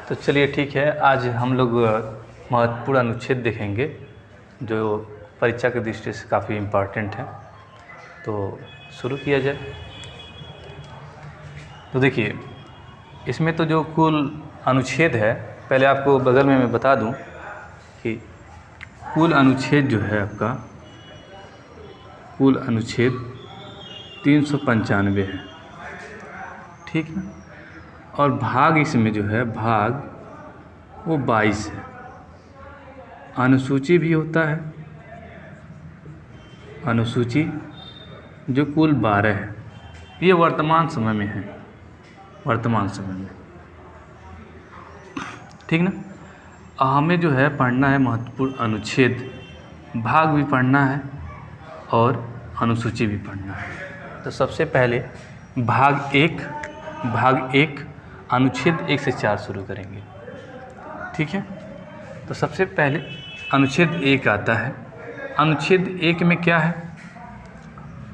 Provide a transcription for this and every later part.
तो चलिए ठीक है, आज हम लोग महत्वपूर्ण अनुच्छेद देखेंगे जो परीक्षा की दृष्टि से काफ़ी इम्पोर्टेंट है। तो शुरू किया जाए। तो देखिए, इसमें तो जो कुल अनुच्छेद है, पहले आपको बगल में मैं बता दूं कि कुल अनुच्छेद जो है आपका, कुल अनुच्छेद 395 है, ठीक है। और भाग इसमें जो है, भाग वो 22 है। अनुसूची भी होता है, अनुसूची जो कुल 12 है। ये वर्तमान समय में है, वर्तमान समय में, ठीक ना। हमें जो है पढ़ना है महत्वपूर्ण अनुच्छेद, भाग भी पढ़ना है और अनुसूची भी पढ़ना है। तो सबसे पहले भाग एक अनुच्छेद 1 से 4 शुरू करेंगे, ठीक है। तो सबसे पहले अनुच्छेद 1 आता है। अनुच्छेद 1 में क्या है,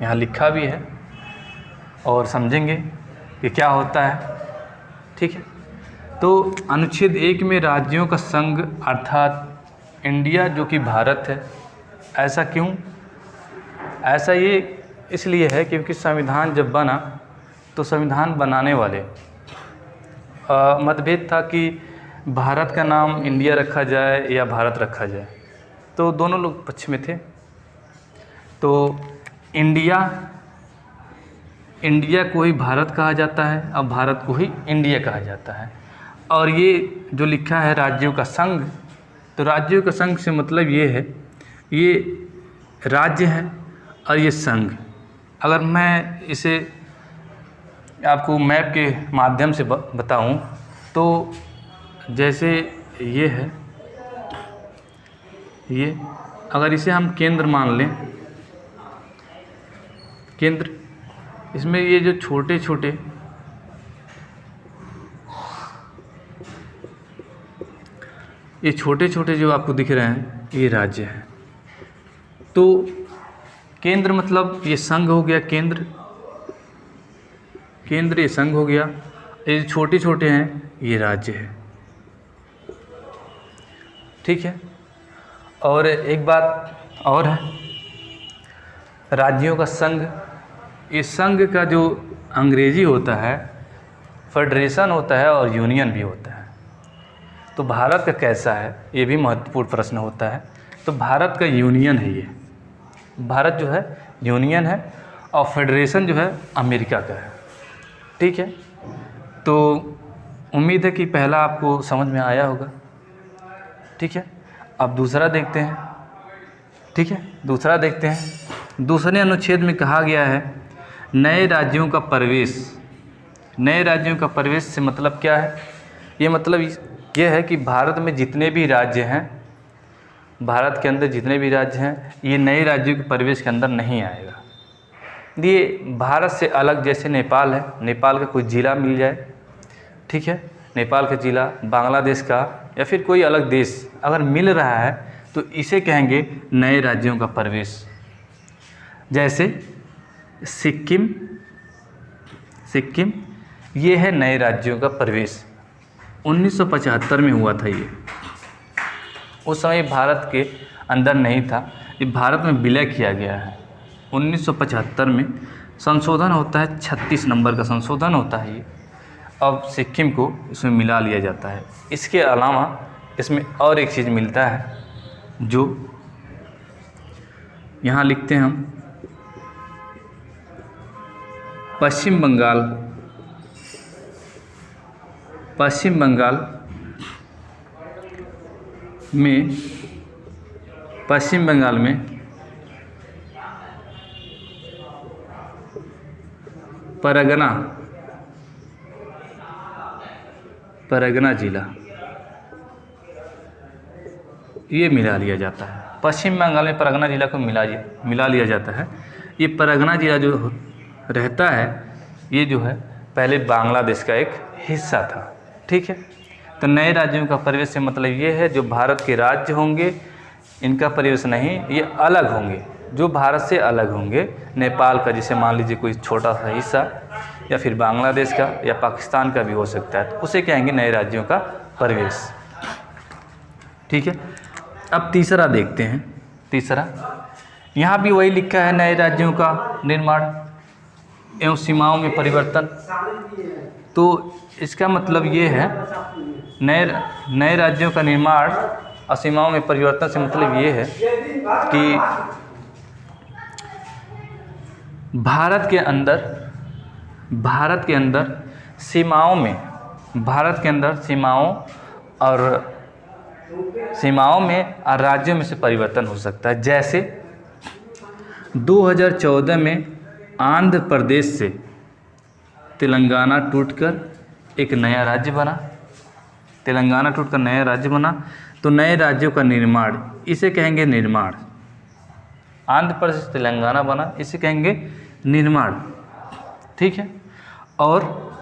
यहाँ लिखा भी है और समझेंगे कि क्या होता है, ठीक है। तो अनुच्छेद 1 में राज्यों का संघ अर्थात इंडिया जो कि भारत है। ऐसा क्यों? ऐसा ये इसलिए है क्योंकि संविधान जब बना तो संविधान बनाने वाले मतभेद था कि भारत का नाम इंडिया रखा जाए या भारत रखा जाए, तो दोनों लोग पक्ष में थे। तो इंडिया को ही भारत कहा जाता है, अब भारत को ही इंडिया कहा जाता है। और ये जो लिखा है राज्यों का संघ, तो राज्यों का संघ से मतलब ये है, ये राज्य है और ये संघ। अगर मैं इसे आपको मैप के माध्यम से बताऊं तो जैसे ये है, ये अगर इसे हम केंद्र मान लें, केंद्र, इसमें ये जो छोटे छोटे जो आपको दिख रहे हैं, ये राज्य है। तो केंद्र मतलब ये संघ हो गया, केंद्र ये संघ हो गया। ये छोटे छोटे हैं, ये राज्य है, ठीक है। और एक बात और है, राज्यों का संघ, ये संघ का जो अंग्रेजी होता है फेडरेशन होता है और यूनियन भी होता है। तो भारत का कैसा है, ये भी महत्वपूर्ण प्रश्न होता है। तो भारत का यूनियन है, ये भारत जो है यूनियन है और फेडरेशन जो है अमेरिका का है, ठीक है। तो उम्मीद है कि पहला आपको समझ में आया होगा, ठीक है। अब दूसरा देखते हैं, ठीक है। दूसरा देखते हैं। दूसरे अनुच्छेद में कहा गया है नए राज्यों का प्रवेश। नए राज्यों का प्रवेश से मतलब क्या है? ये मतलब ये है कि भारत में जितने भी राज्य हैं, भारत के अंदर जितने भी राज्य हैं, ये नए राज्यों के प्रवेश के अंदर नहीं आएगा। ये भारत से अलग, जैसे नेपाल है, नेपाल का कोई ज़िला मिल जाए, ठीक है, नेपाल का ज़िला, बांग्लादेश का या फिर कोई अलग देश अगर मिल रहा है तो इसे कहेंगे नए राज्यों का प्रवेश। जैसे सिक्किम ये है नए राज्यों का प्रवेश। 1975 में हुआ था ये। उस समय भारत के अंदर नहीं था, ये भारत में विलय किया गया है। 1975 में संशोधन होता है, 36 नंबर का संशोधन होता है ये। अब सिक्किम को इसमें मिला लिया जाता है। इसके अलावा इसमें और एक चीज़ मिलता है जो यहाँ लिखते हैं हम, पश्चिम बंगाल में परगना जिला ये मिला लिया जाता है। पश्चिम बंगाल में परगना जिला को मिला लिया जाता है। ये परगना जिला जो रहता है, ये जो है पहले बांग्लादेश का एक हिस्सा था, ठीक है। तो नए राज्यों का प्रवेश से मतलब ये है जो भारत के राज्य होंगे इनका प्रवेश नहीं, ये अलग होंगे, जो भारत से अलग होंगे। नेपाल का जैसे मान लीजिए कोई छोटा सा हिस्सा, या फिर बांग्लादेश का या पाकिस्तान का भी हो सकता है, तो उसे कहेंगे नए राज्यों का परिवेश। ठीक है, अब तीसरा देखते हैं। तीसरा यहाँ भी वही लिखा है, नए राज्यों का निर्माण एवं सीमाओं में परिवर्तन। तो इसका मतलब ये है, नए राज्यों का निर्माण और सीमाओं में परिवर्तन से मतलब ये है कि भारत के अंदर सीमाओं में और राज्यों में से परिवर्तन हो सकता है। जैसे 2014 में आंध्र प्रदेश से तेलंगाना टूटकर एक नया राज्य बना। तो नए राज्यों का निर्माण, इसे कहेंगे निर्माण। आंध्र प्रदेश से तेलंगाना बना, इसे कहेंगे निर्माण। ठीक है, और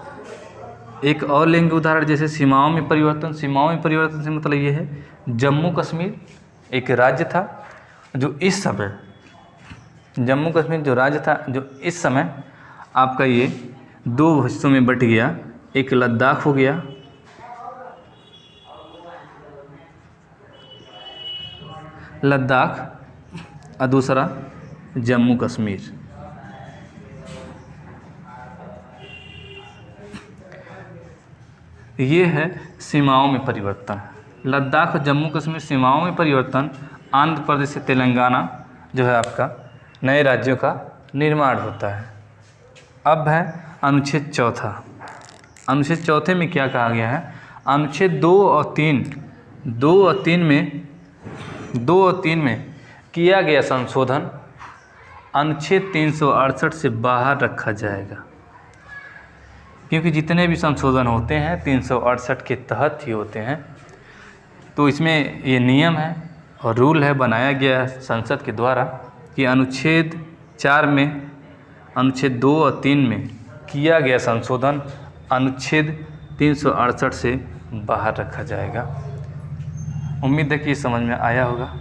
एक और लेंगे उदाहरण, जैसे सीमाओं में परिवर्तन से मतलब ये है, जम्मू कश्मीर एक राज्य था जो इस समय आपका ये 2 हिस्सों में बट गया। एक लद्दाख हो गया और दूसरा जम्मू कश्मीर। ये है सीमाओं में परिवर्तन। लद्दाख और जम्मू कश्मीर सीमाओं में परिवर्तन, आंध्र प्रदेश से तेलंगाना जो है आपका नए राज्यों का निर्माण होता है। अब है अनुच्छेद चौथा। अनुच्छेद चौथे में क्या कहा गया है? अनुच्छेद 2 और 3 में किया गया संशोधन अनुच्छेद 368 से बाहर रखा जाएगा, क्योंकि जितने भी संशोधन होते हैं 368 के तहत ही होते हैं। तो इसमें ये नियम है और रूल है, बनाया गया संसद के द्वारा कि अनुच्छेद 4 में, अनुच्छेद 2 और 3 में किया गया संशोधन अनुच्छेद 368 से बाहर रखा जाएगा। उम्मीद है कि समझ में आया होगा।